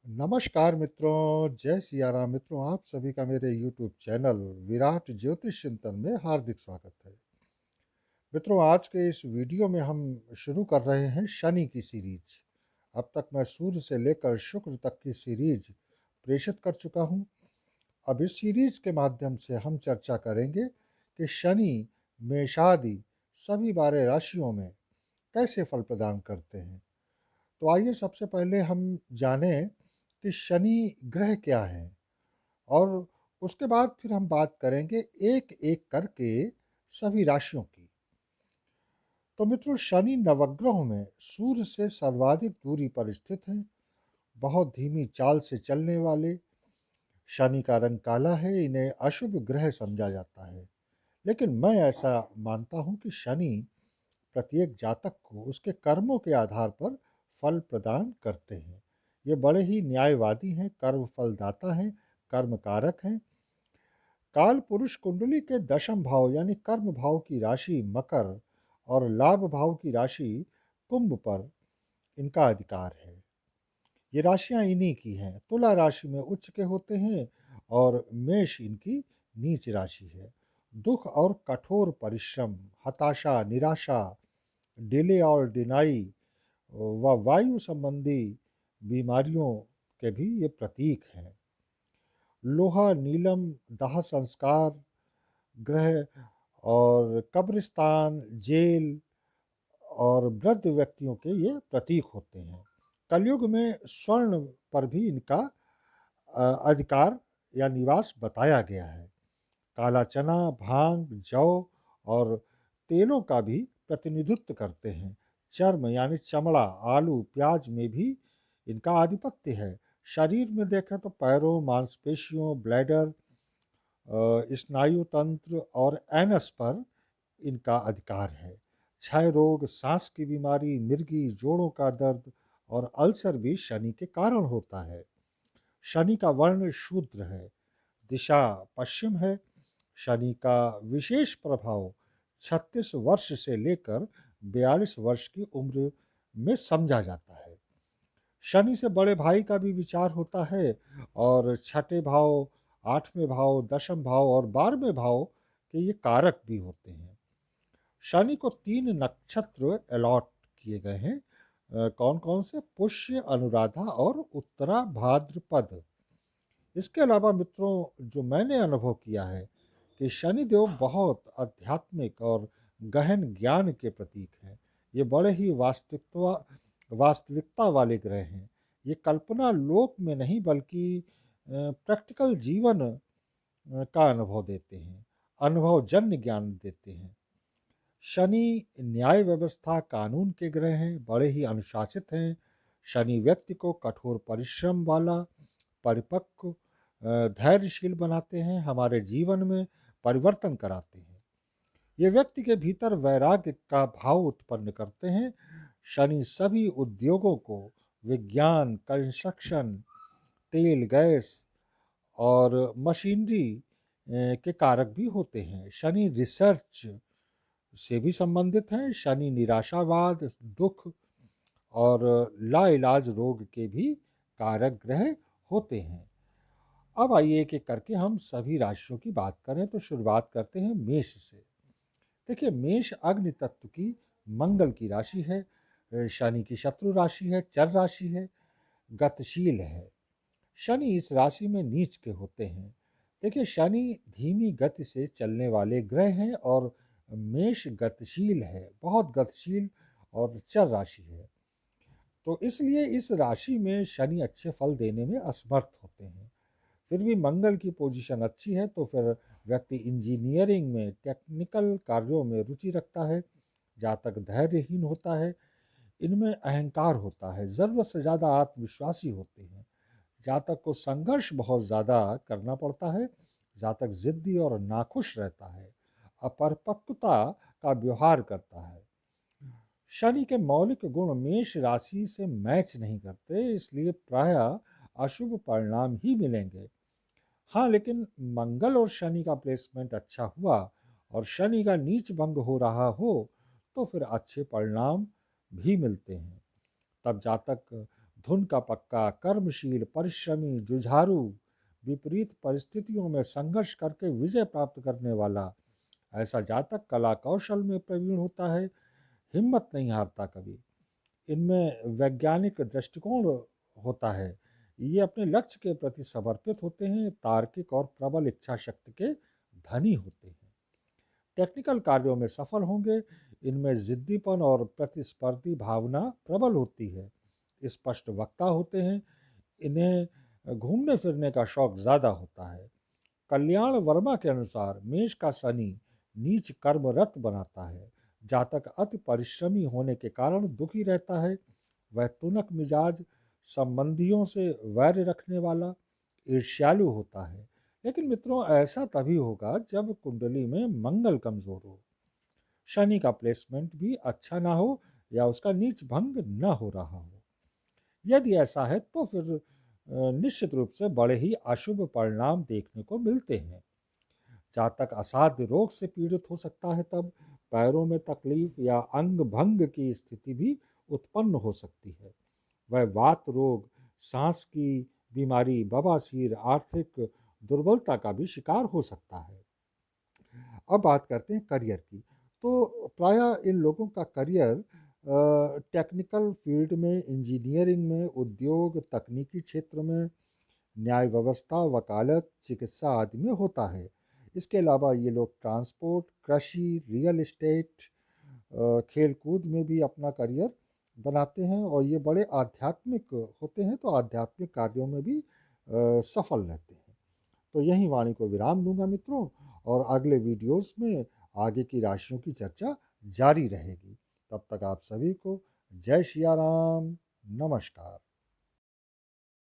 नमस्कार मित्रों, जय सिया राम मित्रों। आप सभी का मेरे YouTube चैनल विराट ज्योतिष चिंतन में हार्दिक स्वागत है। मित्रों, आज के इस वीडियो में हम शुरू कर रहे हैं शनि की सीरीज। अब तक मैं सूर्य से लेकर शुक्र तक की सीरीज प्रेषित कर चुका हूं। अब इस सीरीज के माध्यम से हम चर्चा करेंगे कि शनि मेषादि सभी 12 राशियों में कैसे फल प्रदान करते हैं। तो आइए सबसे पहले हम जानें कि शनि ग्रह क्या है, और उसके बाद फिर हम बात करेंगे एक एक करके सभी राशियों की। तो मित्रों, शनि नवग्रहों में सूर्य से सर्वाधिक दूरी पर स्थित है। बहुत धीमी चाल से चलने वाले शनि का रंग काला है, इन्हें अशुभ ग्रह समझा जाता है। लेकिन मैं ऐसा मानता हूं कि शनि प्रत्येक जातक को उसके कर्मों के आधार पर फल प्रदान करते हैं। ये बड़े ही न्यायवादी हैं, कर्म फलदाता हैं, कर्म कारक हैं। काल पुरुष कुंडली के दशम भाव यानी कर्म भाव की राशि मकर और लाभ भाव की राशि कुंभ पर इनका अधिकार है। ये राशियां इन्हीं की हैं। तुला राशि में उच्च के होते हैं और मेष इनकी नीच राशि है। दुख और कठोर परिश्रम, हताशा, निराशा, डिले और डिनाई व वायु संबंधी बीमारियों के भी ये प्रतीक हैं। लोहा, नीलम, दाह संस्कार ग्रह और कब्रिस्तान, जेल और वृद्ध व्यक्तियों के ये प्रतीक होते हैं। कलयुग में स्वर्ण पर भी इनका अधिकार या निवास बताया गया है। काला चना, भांग, जौ और तेलों का भी प्रतिनिधित्व करते हैं। चर्म यानी चमड़ा, आलू, प्याज में भी इनका आधिपत्य है। शरीर में देखें तो पैरों, मांसपेशियों, ब्लैडर, स्नायु तंत्र और एनस पर इनका अधिकार है। क्षय रोग, सांस की बीमारी, मिर्गी, जोड़ों का दर्द और अल्सर भी शनि के कारण होता है। शनि का वर्ण शूद्र है, दिशा पश्चिम है। शनि का विशेष प्रभाव 36 वर्ष से लेकर 42 वर्ष की उम्र में समझा जाता है। शनि से बड़े भाई का भी विचार होता है और छठे भाव, आठवें भाव, दशम भाव और 12वें भाव के ये कारक भी होते हैं। शनि को 3 नक्षत्र अलॉट किए गए हैं। कौन कौन से? पुष्य, अनुराधा और उत्तरा भाद्रपद। इसके अलावा मित्रों, जो मैंने अनुभव किया है कि शनिदेव बहुत आध्यात्मिक और गहन ज्ञान के प्रतीक हैं। ये बड़े ही वास्तविकता वाले ग्रह हैं। ये कल्पना लोक में नहीं बल्कि प्रैक्टिकल जीवन का अनुभव देते हैं, अनुभवजन्य ज्ञान देते हैं। शनि न्याय व्यवस्था, कानून के ग्रह हैं, बड़े ही अनुशासित हैं। शनि व्यक्ति को कठोर परिश्रम वाला, परिपक्व, धैर्यशील बनाते हैं, हमारे जीवन में परिवर्तन कराते हैं। ये व्यक्ति के भीतर वैराग्य का भाव उत्पन्न करते हैं। शनि सभी उद्योगों को, विज्ञान, कंस्ट्रक्शन, तेल, गैस और मशीनरी के कारक भी होते हैं। शनि रिसर्च से भी संबंधित हैं। शनि निराशावाद, दुख और लाइलाज रोग के भी कारक ग्रह होते हैं। अब आइए एक एक करके हम सभी राशियों की बात करें। तो शुरुआत करते हैं मेष से। देखिए, मेष अग्नि तत्व की मंगल की राशि है। शनि की शत्रु राशि है, चर राशि है, गतिशील है। शनि इस राशि में नीच के होते हैं। देखिए, शनि धीमी गति से चलने वाले ग्रह हैं और मेष गतिशील है, बहुत गतिशील और चर राशि है। तो इसलिए इस राशि में शनि अच्छे फल देने में असमर्थ होते हैं। फिर भी मंगल की पोजीशन अच्छी है, तो फिर व्यक्ति इंजीनियरिंग में, टेक्निकल कार्यों में रुचि रखता है। जातक धैर्यहीन होता है, इनमें अहंकार होता है, ज़रूरत से ज़्यादा आत्मविश्वासी होते हैं। जातक को संघर्ष बहुत ज़्यादा करना पड़ता है। जातक जिद्दी और नाखुश रहता है, अपरिपक्वता का व्यवहार करता है। शनि के मौलिक गुण मेष राशि से मैच नहीं करते, इसलिए प्रायः अशुभ परिणाम ही मिलेंगे। हाँ, लेकिन मंगल और शनि का प्लेसमेंट अच्छा हुआ और शनि का नीच भंग हो रहा हो, तो फिर अच्छे परिणाम भी मिलते हैं। तब जातक धुन का पक्का, कर्मशील, परिश्रमी, जुझारू, विपरीत परिस्थितियों में संघर्ष करके विजय प्राप्त करने वाला, ऐसा जातक कला कौशल में प्रवीण होता है, हिम्मत नहीं हारता कभी। इनमें वैज्ञानिक दृष्टिकोण होता है। ये अपने लक्ष्य के प्रति समर्पित होते हैं, तार्किक और प्रबल इच्छा शक्ति के धनी होते हैं। टेक्निकल कार्यों में सफल होंगे, इनमें जिद्दीपन और प्रतिस्पर्धी भावना प्रबल होती है। स्पष्ट वक्ता होते हैं, इन्हें घूमने फिरने का शौक ज़्यादा होता है। कल्याण वर्मा के अनुसार मेष का शनि नीच कर्मरत बनाता है। जातक अति परिश्रमी होने के कारण दुखी रहता है। वह तुनक मिजाज, संबंधियों से वैर रखने वाला, ईर्ष्यालु होता है। लेकिन मित्रों, ऐसा तभी होगा जब कुंडली में मंगल कमजोर हो, शनि का प्लेसमेंट भी अच्छा ना हो या उसका नीच भंग न हो रहा हो। यदि ऐसा है तो फिर निश्चित रूप से बड़े ही अशुभ परिणाम देखने को मिलते हैं। जातक असाध्य रोग से पीड़ित हो सकता है, तब पैरों में तकलीफ या अंग भंग की स्थिति भी उत्पन्न हो सकती है। वह वात रोग, सांस की बीमारी, बवासीर, आर्थिक दुर्बलता का भी शिकार हो सकता है। अब बात करते हैं करियर की। तो प्रायः इन लोगों का करियर टेक्निकल फील्ड में, इंजीनियरिंग में, उद्योग, तकनीकी क्षेत्र में, न्याय व्यवस्था, वकालत, चिकित्सा आदि में होता है। इसके अलावा ये लोग ट्रांसपोर्ट, कृषि, रियल एस्टेट, खेल-कूद में भी अपना करियर बनाते हैं और ये बड़े आध्यात्मिक होते हैं, तो आध्यात्मिक कार्यों में भी सफल रहते हैं। तो यहीं वाणी को विराम दूंगा मित्रों, और अगले वीडियोस में आगे की राशियों की चर्चा जारी रहेगी। तब तक आप सभी को जय सिया राम, नमस्कार।